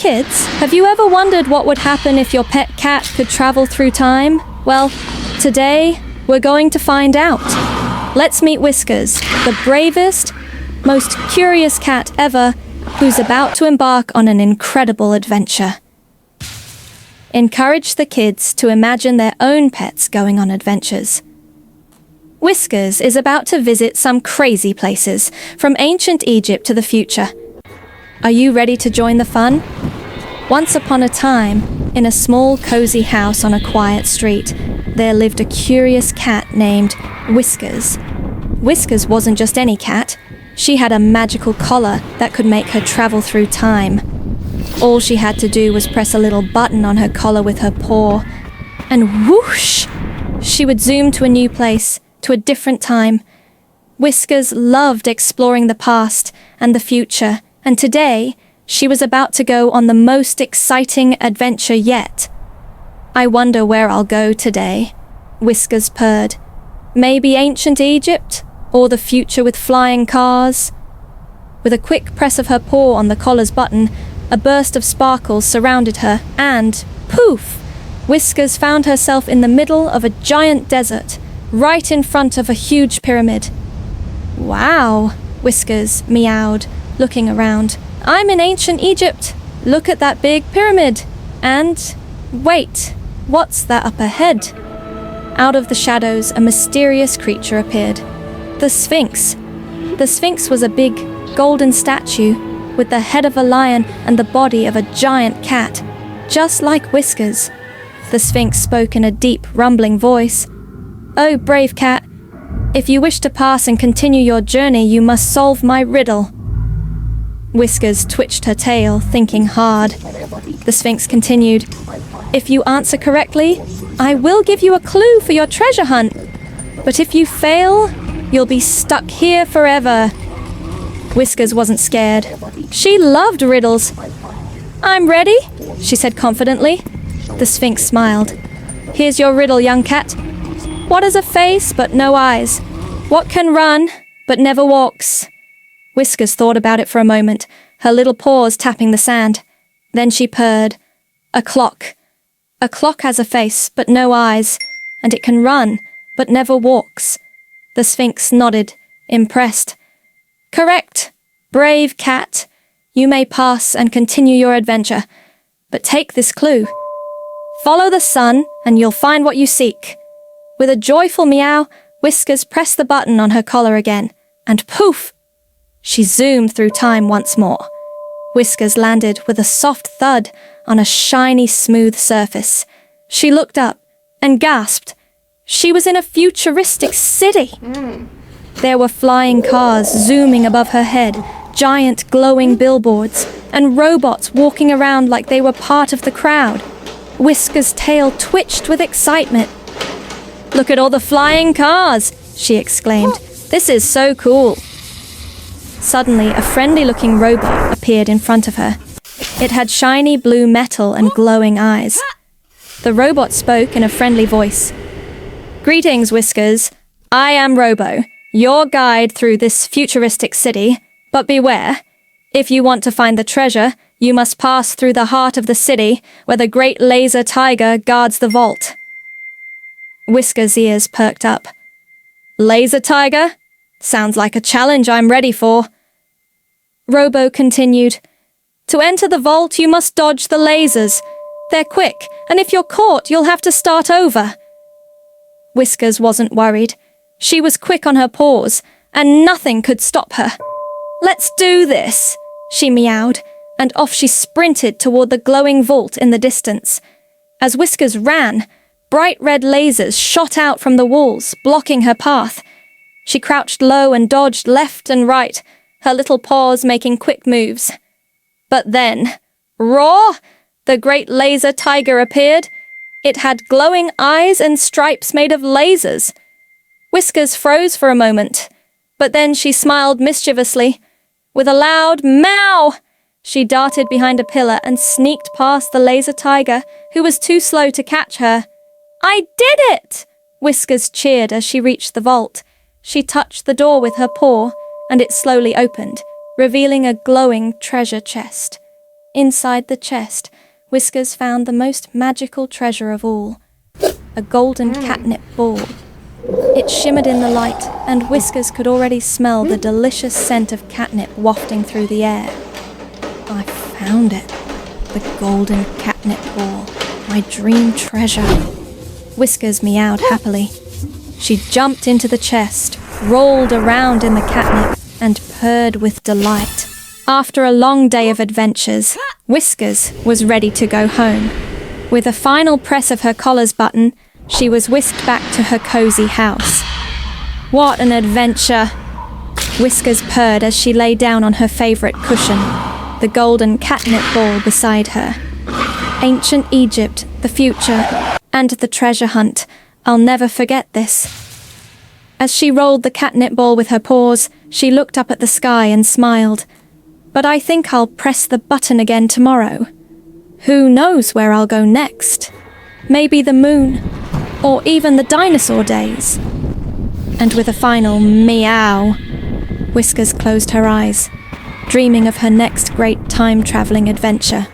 kids, have you ever wondered what would happen if your pet cat could travel through time? Well, today we're going to find out. Let's meet Whiskers, the bravest, most curious cat ever, who's about to embark on an incredible adventure. Encourage the kids to imagine their own pets going on adventures. Whiskers is about to visit some crazy places, from ancient Egypt to the future. Are you ready to join the fun? Once upon a time, in a small cozy house on a quiet street, there lived a curious cat named Whiskers. Whiskers wasn't just any cat. She had a magical collar that could make her travel through time. All she had to do was press a little button on her collar with her paw, and whoosh! She would zoom to a new place, to a different time. Whiskers loved exploring the past and the future, and today she was about to go on the most exciting adventure yet. I wonder where I'll go today, Whiskers purred. Maybe ancient Egypt, or the future with flying cars? With a quick press of her paw on the collar's button, a burst of sparkles surrounded her, and poof! Whiskers found herself in the middle of a giant desert, right in front of a huge pyramid. Wow, Whiskers meowed, looking around. I'm in ancient Egypt. Look at that big pyramid. And wait, what's that up ahead? Out of the shadows, a mysterious creature appeared. The Sphinx. The Sphinx was a big, golden statue with the head of a lion and the body of a giant cat, just like Whiskers. The Sphinx spoke in a deep, rumbling voice. Oh, brave cat, if you wish to pass and continue your journey, you must solve my riddle. Whiskers twitched her tail, thinking hard. The Sphinx continued, if you answer correctly, I will give you a clue for your treasure hunt. But if you fail, you'll be stuck here forever. Whiskers wasn't scared. She loved riddles. I'm ready, she said confidently. The Sphinx smiled. Here's your riddle, young cat. What has a face but no eyes? What can run but never walks? Whiskers thought about it for a moment, her little paws tapping the sand. Then she purred. A clock. A clock has a face but no eyes, and it can run but never walks. The Sphinx nodded, impressed. Correct, brave cat. You may pass and continue your adventure, but take this clue. Follow the sun and you'll find what you seek. With a joyful meow, Whiskers pressed the button on her collar again, and poof! She zoomed through time once more. Whiskers landed with a soft thud on a shiny, smooth surface. She looked up and gasped. She was in a futuristic city. There were flying cars zooming above her head, giant glowing billboards, and robots walking around like they were part of the crowd. Whiskers' tail twitched with excitement. Look at all the flying cars, she exclaimed. This is so cool. Suddenly, a friendly-looking robot appeared in front of her. It had shiny blue metal and glowing eyes. The robot spoke in a friendly voice. Greetings, Whiskers. I am Robo, your guide through this futuristic city. But beware, if you want to find the treasure, you must pass through the heart of the city, where the great laser tiger guards the vault. Whiskers' ears perked up. Laser tiger? Sounds like a challenge I'm ready for. Robo continued. To enter the vault, you must dodge the lasers. They're quick, and if you're caught, you'll have to start over. Whiskers wasn't worried. She was quick on her paws, and nothing could stop her. Let's do this, she meowed, and off she sprinted toward the glowing vault in the distance. As Whiskers ran, bright red lasers shot out from the walls, blocking her path. She crouched low and dodged left and right, her little paws making quick moves. But then, roar! The great laser tiger appeared. It had glowing eyes and stripes made of lasers. Whiskers froze for a moment, but then she smiled mischievously. With a loud meow, she darted behind a pillar and sneaked past the laser tiger, who was too slow to catch her. I did it! Whiskers cheered as she reached the vault. She touched the door with her paw, and it slowly opened, revealing a glowing treasure chest. Inside the chest, Whiskers found the most magical treasure of all, a golden catnip ball. It shimmered in the light, and Whiskers could already smell the delicious scent of catnip wafting through the air. I found it. The golden catnip ball. My dream treasure. Whiskers meowed happily. She jumped into the chest, rolled around in the catnip, and purred with delight. After a long day of adventures, Whiskers was ready to go home. With a final press of her collar's button, she was whisked back to her cozy house. What an adventure! Whiskers purred as she lay down on her favourite cushion, the golden catnip ball beside her. Ancient Egypt, the future, and the treasure hunt. I'll never forget this. As she rolled the catnip ball with her paws, she looked up at the sky and smiled. But I think I'll press the button again tomorrow. Who knows where I'll go next? Maybe the moon, or even the dinosaur days. And with a final meow, Whiskers closed her eyes, dreaming of her next great time-travelling adventure.